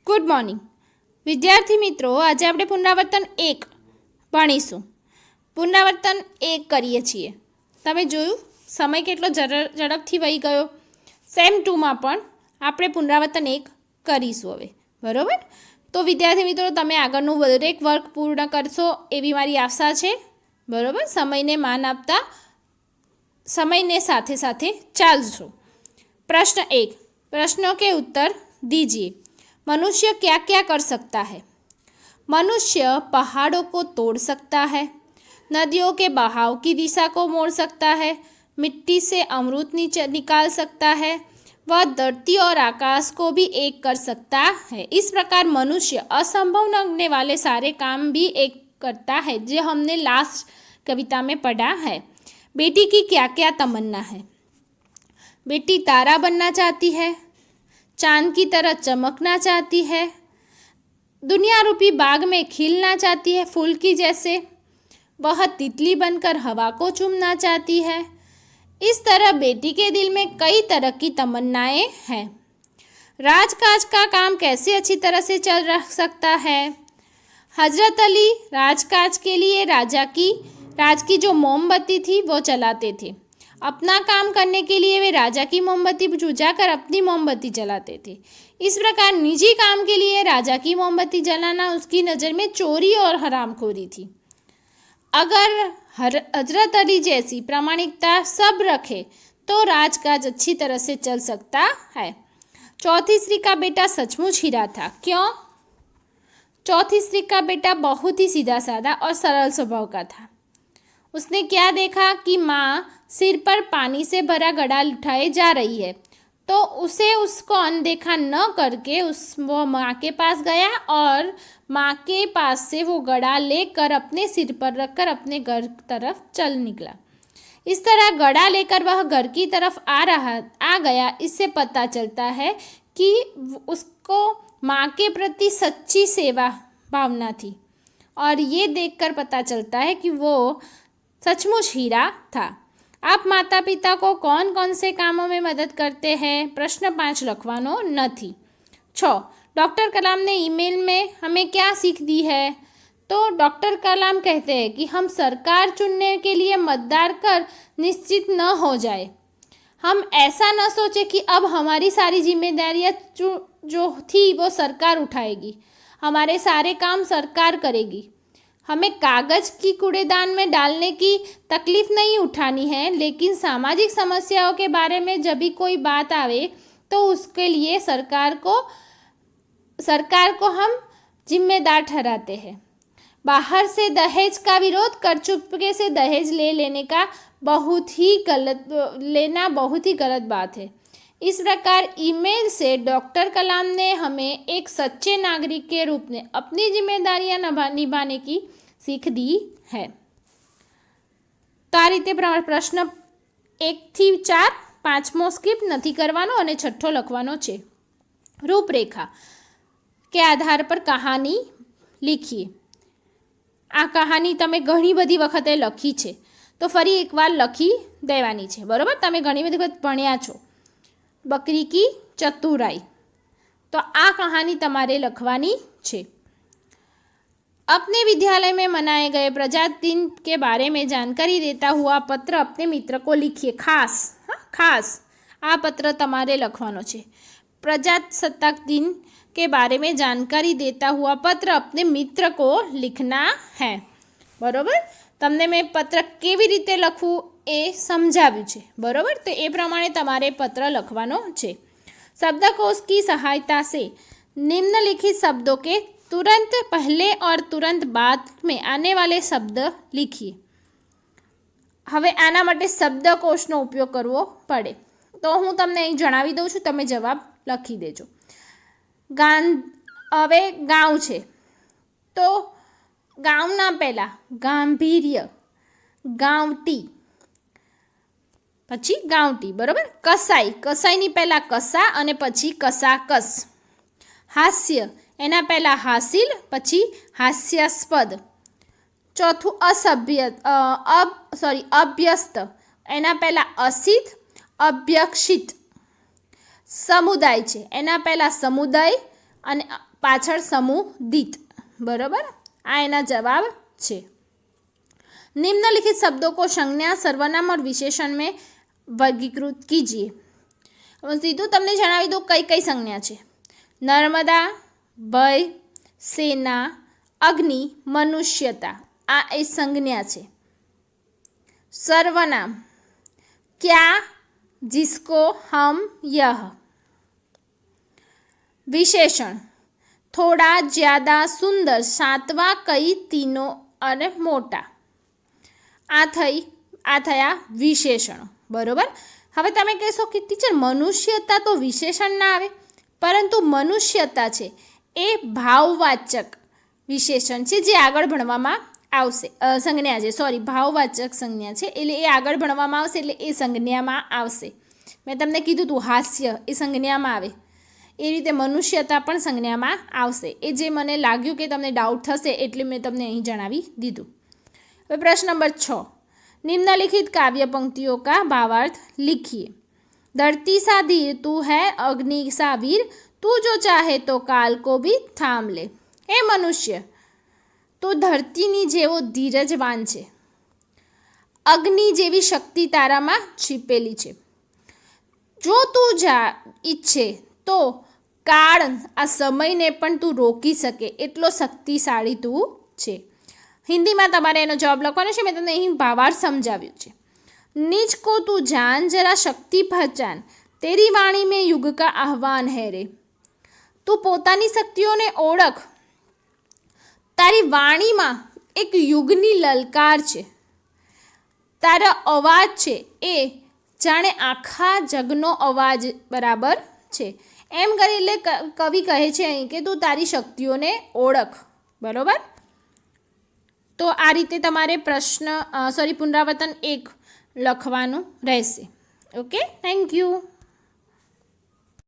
Good morning વિદ્યાર્થી મિત્રો, આજે આપણે પુનરાવર્તન 1 ભણીશું. પુનરાવર્તન 1 કરીએ છીએ. તમે જોયું સમય કેટલો ઝડપથી વહી ગયો. સેમ 2માં પણ આપણે પુનરાવર્તન 1 કરીશું હવે, બરાબર? તો વિદ્યાર્થી મિત્રો, તમે આગળનું દરેક વર્ક પૂર્ણ કરશો એવી મારી આશા છે, બરાબર? સમયને માન આપતા સમયને સાથે સાથે ચાલશો. प्रश्न 1, प्रश्नों के उत्तर दीजिए. मनुष्य क्या क्या कर सकता है? मनुष्य पहाड़ों को तोड़ सकता है, नदियों के बहाव की दिशा को मोड़ सकता है, मिट्टी से अमृत निकाल सकता है, वह धरती और आकाश को भी एक कर सकता है. इस प्रकार मनुष्य असंभव लगने वाले सारे काम भी एक करता है, जो हमने लास्ट कविता में पढ़ा है. बेटी की क्या क्या तमन्ना है? बेटी तारा बनना चाहती है, चांद की तरह चमकना चाहती है, दुनिया रूपी बाग में खिलना चाहती है फूल की जैसे, वह तितली बनकर हवा को चूमना चाहती है. इस तरह बेटी के दिल में कई तरह की तमन्नाएं हैं. राजकाज का काम कैसे अच्छी तरह से चल सकता है? हजरत अली राजकाज के लिए राज की जो मोमबत्ती थी वो चलाते थे. अपना काम करने के लिए वे राजा की मोमबत्ती बुझाकर अपनी मोमबत्ती जलाते थे. इस प्रकार निजी काम के लिए राजा की मोमबत्ती जलाना उसकी नज़र में चोरी और हरामखोरी थी. अगर हजरत अली जैसी प्रामाणिकता सब रखे तो राजकाज अच्छी तरह से चल सकता है. चौथी स्त्री का बेटा सचमुच हीरा था. क्यों? चौथी स्त्री का बेटा बहुत ही सीधा साधा और सरल स्वभाव का था. उसने क्या देखा कि माँ सिर पर पानी से भरा घड़ा उठाए जा रही है, तो उसे उसको अनदेखा न करके वो माँ के पास गया और माँ के पास से वो घड़ा लेकर अपने सिर पर रखकर अपने घर तरफ चल निकला. इस तरह घड़ा लेकर वह घर की तरफ आ गया. इससे पता चलता है कि उसको माँ के प्रति सच्ची सेवा भावना थी, और ये देखकर पता चलता है कि वो सचमुच हीरा था. आप माता पिता को कौन कौन से कामों में मदद करते हैं? प्रश्न 5 લખવાનો નથી. 6, डॉक्टर कलाम ने ईमेल में हमें क्या सीख दी है? तो डॉक्टर कलाम कहते हैं कि हम सरकार चुनने के लिए मतदान कर निश्चित न हो जाए. हम ऐसा न सोचे कि अब हमारी सारी जिम्मेदारियां जो थी वो सरकार उठाएगी, हमारे सारे काम सरकार करेगी. हमें कागज़ की कूड़ेदान में डालने की तकलीफ़ नहीं उठानी है, लेकिन सामाजिक समस्याओं के बारे में जब भी कोई बात आवे तो उसके लिए सरकार को हम जिम्मेदार ठहराते हैं. बाहर से दहेज का विरोध कर चुपके से दहेज लेना बहुत ही गलत बात है. इस प्रकार ईमेल से डॉक्टर कलाम ने हमें एक सच्चे नागरिक के रूप में अपनी जिम्मेदारियां निभाने की सीख दी है. तो आ रीते प्रश्न 1 થી 4 પાંચમો સ્કીપ નથી કરવાનો અને છઠ્ઠો લખવાનો છે. રૂપરેખા के आधार पर कहानी लिखिए. आ कहानी તમે ઘણી બધી વખતે લખી છે, તો ફરી એકવાર લખી દેવાની છે, બરાબર? તમે ઘણી બધી વખત ભણ્યા છો. बकरी की चतुराई, तो आ कहानी तमारे लखवानी छे. अपने विद्यालय में मनाए गए प्रजासत्ताक दिन के बारे में जानकारी देता हुआ पत्र अपने मित्र को लिखिए. खास आ पत्र तमारे लखवानो छे. प्रजासत्ताक दिन के बारे में जानकारी देता हुआ पत्र अपने मित्र को लिखना है, बराबर? तमने मैं पत्र केवी रीते लखवू ए समझाव्યું છે, बराबर? तो ए प्रमाणे तमारे पत्र लखवानो छे. शब्दकोश की सहायता से निम्नलिखित शब्दों के तुरंत पहले और तुरंत बाद में आने वाले शब्द लिखिए. હવે આના માટે શબ્દકોશનો ઉપયોગ કરવો પડે, તો હું તમને અહીં જણાવી દઉં છું, તમે જવાબ લખી દેજો. હવે ગાઉં છે, તો ગાઉંના પહેલાં ગાંભીર્ય, ગાંવટી, પછી ગાંવટી, બરાબર? કસાઈની પહેલાં કસા અને પછી કસાકસ. હાસ્ય, એના પહેલાં હાસિલ પછી હાસ્યાસ્પદ. ચોથું અભ્યસ્ત, એના પહેલાં અસિત અભ્યક્ષિત. સમુદાય છે, એના પહેલાં સમુદાય અને પાછળ સમૂહ દીઠ. બરાબર, આ એના જવાબ છે. निम्नलिखित शब्दों को संज्ञा सर्वनाम और विशेषण में वर्गीकृत कीजिए. સીધું તમને જણાવી દઉં કઈ કઈ સંજ્ઞા છે. નર્મદા, ભય, સેના, અગ્નિ, મનુષ્યતા, આ એ સંજ્ઞા છે. સર્વનામ ક્યા, जिसको, हम, यह. विशेषण थोड़ा, ज्यादा, सुंदर, सातवा, कई, तीनों અને મોટા. આ થયા વિશેષણો. બરોબર. હવે તમે કહેશો કે ટીચર મનુષ્યતા તો વિશેષણ ના આવે, પરંતુ મનુષ્યતા છે એ ભાવવાચક વિશેષણ છે જે આગળ ભણવામાં આવશે. સંજ્ઞા છે, સોરી, ભાવવાચક સંજ્ઞા છે એટલે એ આગળ ભણવામાં આવશે એટલે એ સંજ્ઞામાં આવશે. મેં તમને કીધું હતું હાસ્ય એ સંજ્ઞામાં આવે, એ રીતે મનુષ્યતા પણ સંજ્ઞામાં આવશે. એ જે મને લાગ્યું કે તમને ડાઉટ થશે એટલે મેં તમને અહીં જણાવી દીધું. હવે પ્રશ્ન નંબર 6. निम्नलिखित काव्य पंक्तियों का भावार्थ लिखिए. धरती सा धीर तू है, अग्नि सा वीर, तू जो चाहे तो काल को भी थाम ले. એ મનુષ્ય, તો ધરતીની જેવો ધીરજવાન છે, અગ્નિ જેવી શક્તિ તારામાં છીપેલી છે. જો તું ઈચ્છે તો કાળ, આ સમયને પણ તું રોકી શકે એટલો શક્તિશાળી તું છે. હિન્દીમાં તમારે એનો જવાબ લખવાનો છે. મેં તમને અહીં ભાવાર્થ સમજાવ્યું છે. निज को तू जान, जरा शक्ति पहचान, तेरी वाणी में युग का आह्वान है रे. તું પોતાની શક્તિઓને ઓળખ, તારી વાણીમાં એક યુગની લલકાર છે, તારા અવાજ છે એ જાણે આખા જગનો અવાજ બરાબર છે. એમ કરી એટલે કવિ કહે છે અહીં કે તું તારી શક્તિઓને ઓળખ. બરાબર. તો આ રીતે તમારે પુનરાવર્તન 1 લખવાનું રહેશે. Okay, thank you.